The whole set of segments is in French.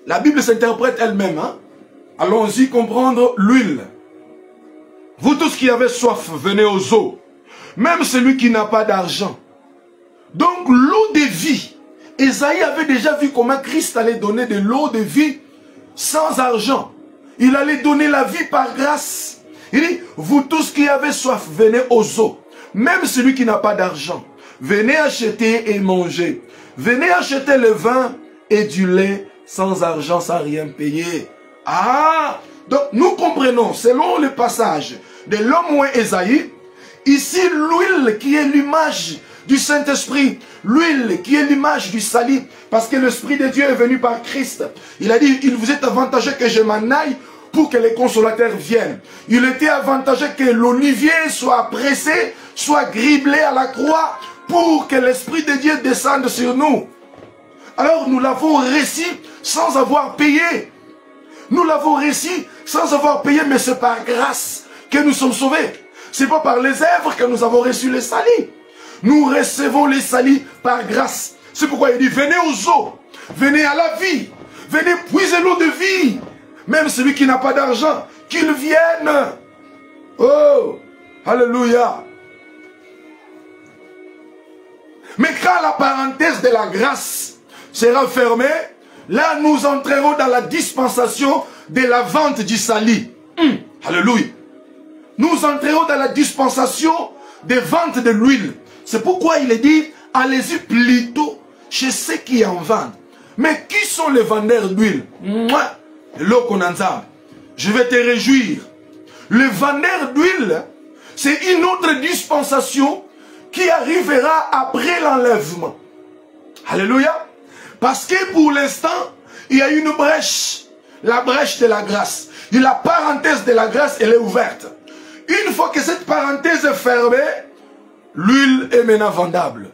La Bible s'interprète elle-même. Hein? Allons-y comprendre l'huile. Vous tous qui avez soif, venez aux eaux. Même celui qui n'a pas d'argent. Donc l'eau de vie. Ésaïe avait déjà vu comment Christ allait donner de l'eau de vie sans argent. Il allait donner la vie par grâce. Il dit, vous tous qui avez soif, venez aux eaux. Même celui qui n'a pas d'argent. Venez acheter et manger. Venez acheter le vin et du lait sans argent, sans rien payer. Ah! Donc nous comprenons, selon le passage de l'homme ou Ésaïe, ici l'huile qui est l'image du Saint-Esprit, l'huile qui est l'image du salut, parce que l'Esprit de Dieu est venu par Christ. Il a dit, il vous est avantageux que je m'en aille pour que les consolateurs viennent. Il était avantageux que l'olivier soit pressé, soit griblé à la croix, pour que l'Esprit de Dieu descende sur nous. Alors nous l'avons reçu sans avoir payé. Nous l'avons reçu sans avoir payé, mais c'est par grâce que nous sommes sauvés. C'est pas par les œuvres que nous avons reçu le salut. Nous recevons les saluts par grâce. C'est pourquoi il dit, venez aux eaux, venez à la vie, venez puiser l'eau de vie. Même celui qui n'a pas d'argent, qu'il vienne. Oh, alléluia. Mais quand la parenthèse de la grâce sera fermée, là nous entrerons dans la dispensation de la vente du salut. Alléluia. Nous entrerons dans la dispensation des ventes de l'huile. C'est pourquoi il est dit, allez-y plutôt chez ceux qui en vendent. Mais qui sont les vendeurs d'huile? Je vais te réjouir. Le vendeur d'huile, c'est une autre dispensation qui arrivera après l'enlèvement. Alléluia. Parce que pour l'instant, il y a une brèche. La brèche de la grâce. Et la parenthèse de la grâce, elle est ouverte. Une fois que cette parenthèse est fermée, l'huile est maintenant vendable.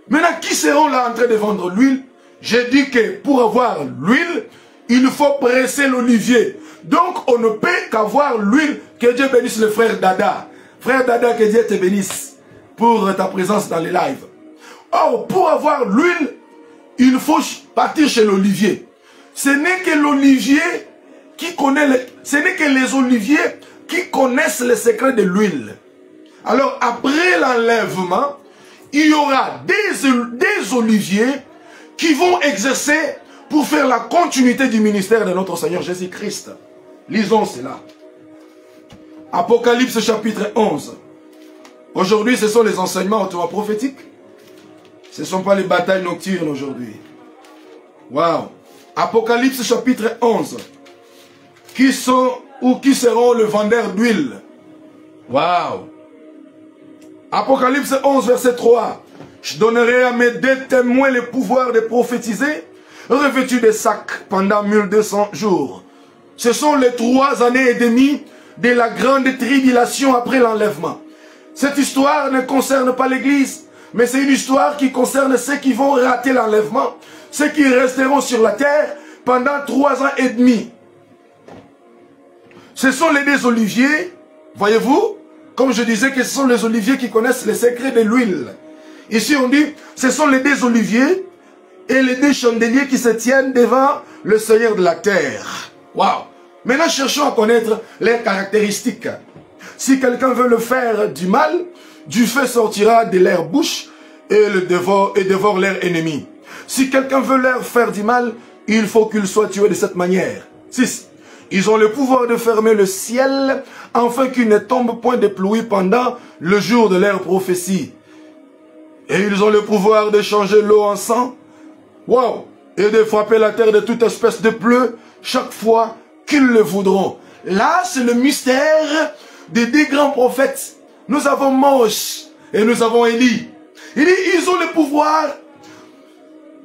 Maintenant, qui seront là en train de vendre l'huile? J'ai dit que pour avoir l'huile, il faut presser l'olivier. Donc, on ne peut qu'avoir l'huile. Que Dieu bénisse le frère Dada. Frère Dada, que Dieu te bénisse pour ta présence dans les lives. Or, pour avoir l'huile, il faut partir chez l'olivier. Ce n'est que l'olivier qui connaît, ce n'est que les oliviers qui connaissent les secrets de l'huile. Alors, après l'enlèvement, il y aura des oliviers qui vont exercer pour faire la continuité du ministère de notre Seigneur Jésus-Christ. Lisons cela. Apocalypse chapitre 11. Aujourd'hui, ce sont les enseignements hautement prophétiques. Ce ne sont pas les batailles nocturnes aujourd'hui. Waouh. Apocalypse chapitre 11. Qui sont ou qui seront le vendeur d'huile? Waouh. Apocalypse 11, verset 3. Je donnerai à mes deux témoins le pouvoir de prophétiser, revêtus de sacs pendant 1200 jours. Ce sont les 3 années et demie de la grande tribulation après l'enlèvement. Cette histoire ne concerne pas l'Église, mais c'est une histoire qui concerne ceux qui vont rater l'enlèvement, ceux qui resteront sur la terre pendant 3 ans et demi. Ce sont les deux oliviers, voyez-vous, comme je disais que ce sont les oliviers qui connaissent les secrets de l'huile. Ici on dit, ce sont les deux oliviers et les deux chandeliers qui se tiennent devant le Seigneur de la terre. Waouh! Maintenant cherchons à connaître leurs caractéristiques. Si quelqu'un veut le faire du mal, du feu sortira de leur bouche et dévore leur ennemi. Si quelqu'un veut leur faire du mal, il faut qu'il soit tué de cette manière. 6. Ils ont le pouvoir de fermer le ciel, afin qu'il ne tombe point de pluie pendant le jour de leur prophétie. Et ils ont le pouvoir de changer l'eau en sang, wow, et de frapper la terre de toute espèce de pleu chaque fois qu'ils le voudront. Là, c'est le mystère des deux grands prophètes. Nous avons Moïse et nous avons Élie. Il dit, ils ont le pouvoir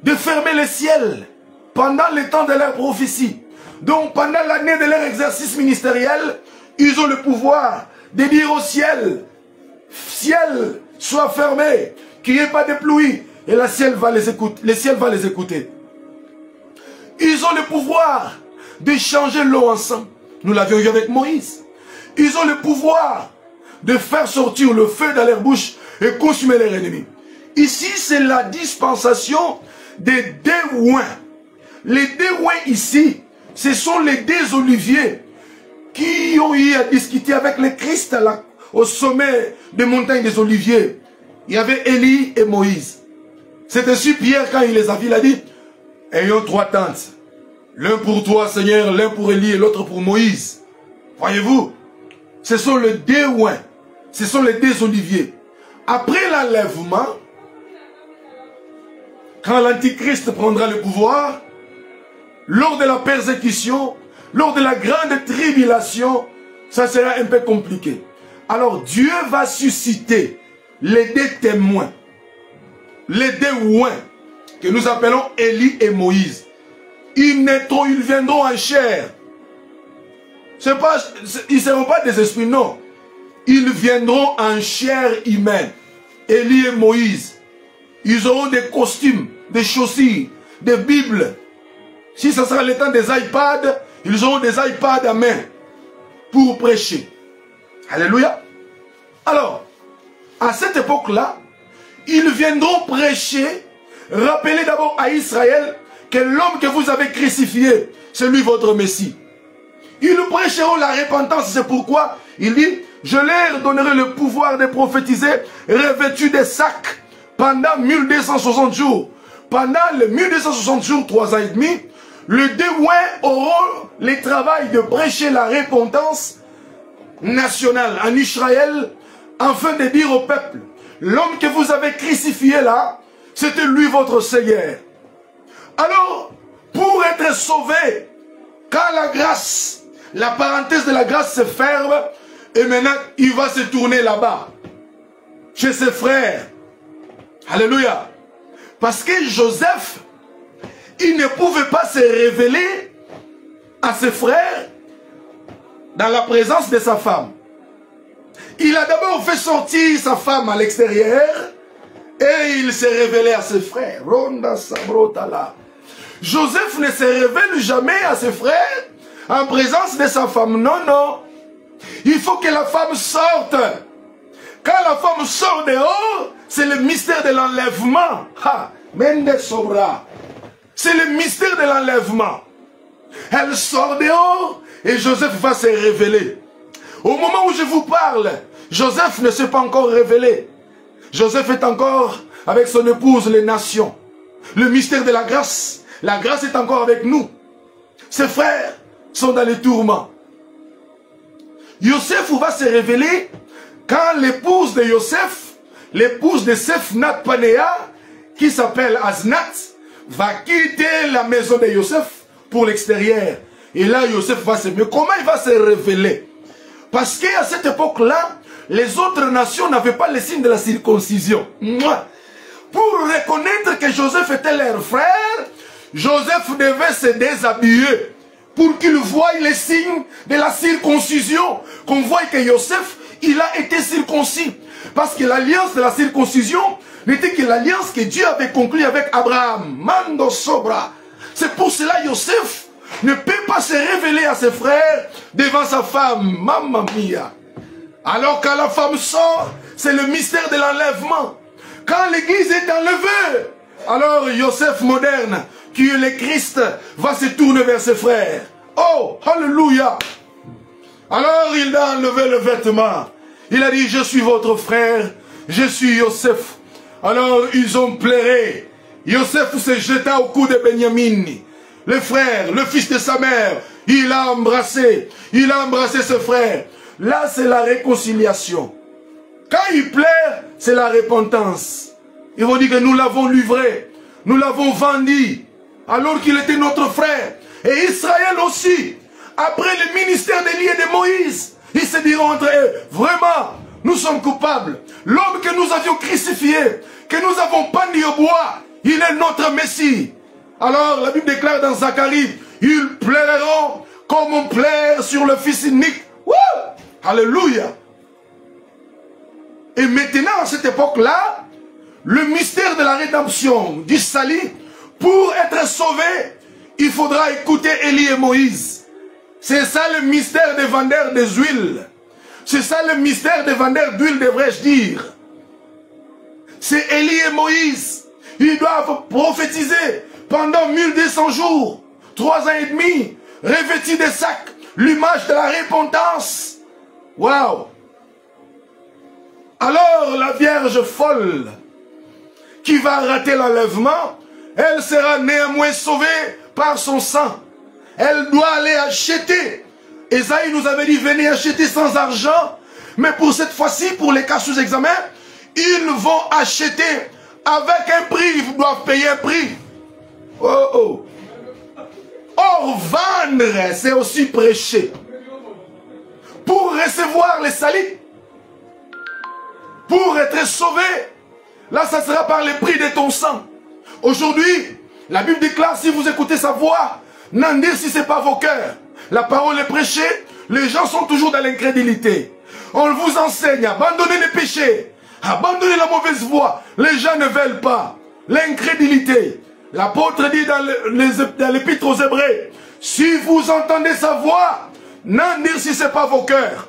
de fermer le ciel pendant le temps de leur prophétie. Donc, pendant l'année de leur exercice ministériel, ils ont le pouvoir de dire au ciel, ciel, sois fermé, qu'il n'y ait pas de pluie, et le ciel va les écouter. Ils ont le pouvoir de changer l'eau en sang. Nous l'avions vu avec Moïse. Ils ont le pouvoir de faire sortir le feu dans leur bouche et consumer leurs ennemis. Ici, c'est la dispensation des deux oins. les deux ouins ici, ce sont les deux oliviers qui ont eu à discuter avec le Christ au sommet des montagnes des Oliviers. Il y avait Élie et Moïse. C'est ainsi Pierre, quand il les a vus, il a dit, ayons 3 tentes. L'un pour toi, Seigneur, l'un pour Élie et l'autre pour Moïse. Voyez-vous, ce sont les deux ouins. Ce sont les deux oliviers. Après l'enlèvement, quand l'Antichrist prendra le pouvoir, lors de la persécution, lors de la grande tribulation, ça sera un peu compliqué. Alors Dieu va susciter les deux témoins, les deux ouins, que nous appelons Élie et Moïse. Ils naîtront, ils viendront en chair. Ils ne seront pas des esprits, non. Ils viendront en chair humaine. Élie et Moïse. Ils auront des costumes, des chaussures, des bibles. Si ce sera le temps des iPads, ils auront des iPads à main pour prêcher. Alléluia. Alors, à cette époque-là, ils viendront prêcher, rappeler d'abord à Israël que l'homme que vous avez crucifié, c'est lui votre Messie. Ils prêcheront la repentance, c'est pourquoi il dit, je leur donnerai le pouvoir de prophétiser revêtus des sacs pendant 1260 jours. Pendant les 1260 jours, 3 ans et demi, les deux ouins auront le travail de prêcher la repentance nationale en Israël, afin de dire au peuple, l'homme que vous avez crucifié là, c'était lui votre Seigneur. Alors, pour être sauvé, quand la grâce, la parenthèse de la grâce se ferme, et maintenant il va se tourner là-bas, chez ses frères. Alléluia. Parce que Joseph, il ne pouvait pas se révéler à ses frères dans la présence de sa femme. Il a d'abord fait sortir sa femme à l'extérieur et il s'est révélé à ses frères. Joseph ne se révèle jamais à ses frères en présence de sa femme. Non, non. Il faut que la femme sorte. Quand la femme sort dehors, c'est le mystère de l'enlèvement. C'est le mystère de l'enlèvement. Elle sort dehors et Joseph va se révéler. Au moment où je vous parle, Joseph ne s'est pas encore révélé. Joseph est encore avec son épouse, les nations. Le mystère de la grâce est encore avec nous. Ses frères sont dans les tourments. Yosef va se révéler quand l'épouse de Yosef, l'épouse de Sephnat Panéa, qui s'appelle Aznat, va quitter la maison de Yosef pour l'extérieur. Et là, Yosef va se... Mais comment il va se révéler? Parce qu'à cette époque-là, les autres nations n'avaient pas le signe de la circoncision. Pour reconnaître que Joseph était leur frère, Joseph devait se déshabiller pour qu'ils voient les signes de la circoncision. Qu'on voit que Joseph, il a été circoncis. Parce que l'alliance de la circoncision n'était que l'alliance que Dieu avait conclue avec Abraham. Mando Sobra. C'est pour cela que Joseph ne peut pas se révéler à ses frères devant sa femme. Mamma mia. Alors quand la femme sort, c'est le mystère de l'enlèvement. Quand l'église est enlevée, alors Joseph moderne, qui est le Christ, va se tourner vers ses frères. Oh, alléluia. Alors il a enlevé le vêtement. Il a dit, je suis votre frère, je suis Joseph. Alors ils ont pleuré. Joseph se jeta au cou de Benjamin. Le frère, le fils de sa mère, il a embrassé ses frères. Là, c'est la réconciliation. Quand il pleure, c'est la repentance. Ils vont dire que nous l'avons livré, nous l'avons vendu, alors qu'il était notre frère. Et Israël aussi, après le ministère d'Élie et de Moïse, ils se diront entre eux, vraiment, nous sommes coupables. L'homme que nous avions crucifié, que nous avons pendu au bois, il est notre Messie. Alors, la Bible déclare dans Zacharie, ils pleureront comme on pleure sur le fils unique. Wouh! Alléluia! Et maintenant, à cette époque-là, le mystère de la rédemption, du salut, pour être sauvé, il faudra écouter Élie et Moïse. C'est ça le mystère des vendeurs des huiles. C'est ça le mystère des vendeurs d'huile, devrais-je dire. C'est Élie et Moïse. Ils doivent prophétiser pendant 1200 jours, 3 ans et demi, revêtis des sacs, l'image de la repentance. Waouh! Alors la Vierge folle, qui va rater l'enlèvement, elle sera néanmoins sauvée par son sang. Elle doit aller acheter. Esaïe nous avait dit, venez acheter sans argent. Mais pour cette fois-ci, pour les cas sous examen, ils vont acheter avec un prix. Ils doivent payer un prix. Oh oh. Or, vendre, c'est aussi prêcher. Pour recevoir les salis, pour être sauvé, là, ça sera par le prix de ton sang. Aujourd'hui, la Bible déclare, si vous écoutez sa voix, n'en dire si ce n'est pas vos cœurs. La parole est prêchée, les gens sont toujours dans l'incrédulité. On vous enseigne, abandonnez les péchés, abandonnez la mauvaise voie. Les gens ne veulent pas. L'incrédulité. L'apôtre dit dans l'épître aux Hébreux, si vous entendez sa voix, n'en dire si ce n'est pas vos cœurs.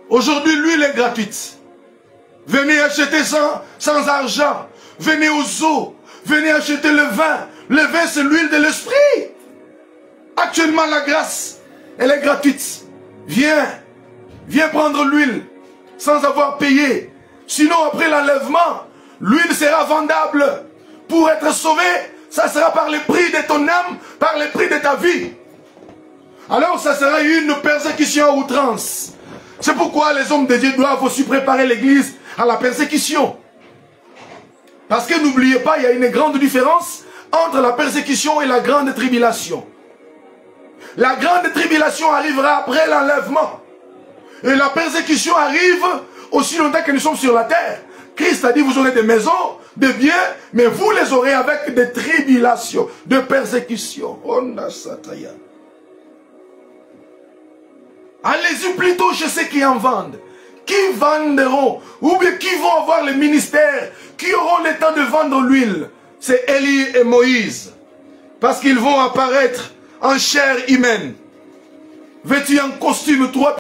Aujourd'hui, l'huile est gratuite. Venez acheter sans argent. Venez aux eaux. Venez acheter le vin. Le vin, c'est l'huile de l'esprit. Actuellement, la grâce, elle est gratuite. Viens. Viens prendre l'huile sans avoir payé. Sinon, après l'enlèvement, l'huile sera vendable. Pour être sauvé, ça sera par le prix de ton âme, par le prix de ta vie. Alors, ça sera une persécution à outrance. C'est pourquoi les hommes de Dieu doivent aussi préparer l'église à la persécution. Parce que n'oubliez pas, il y a une grande différence entre la persécution et la grande tribulation. La grande tribulation arrivera après l'enlèvement. Et la persécution arrive aussi longtemps que nous sommes sur la terre. Christ a dit, vous aurez des maisons, des biens, mais vous les aurez avec des tribulations, de persécutions. Allez-y plutôt chez ceux qui en vendent. Qui vendront, ou bien qui vont avoir le ministère, qui auront le temps de vendre l'huile. C'est Élie et Moïse. Parce qu'ils vont apparaître en chair humaine, vêtus en costume, 3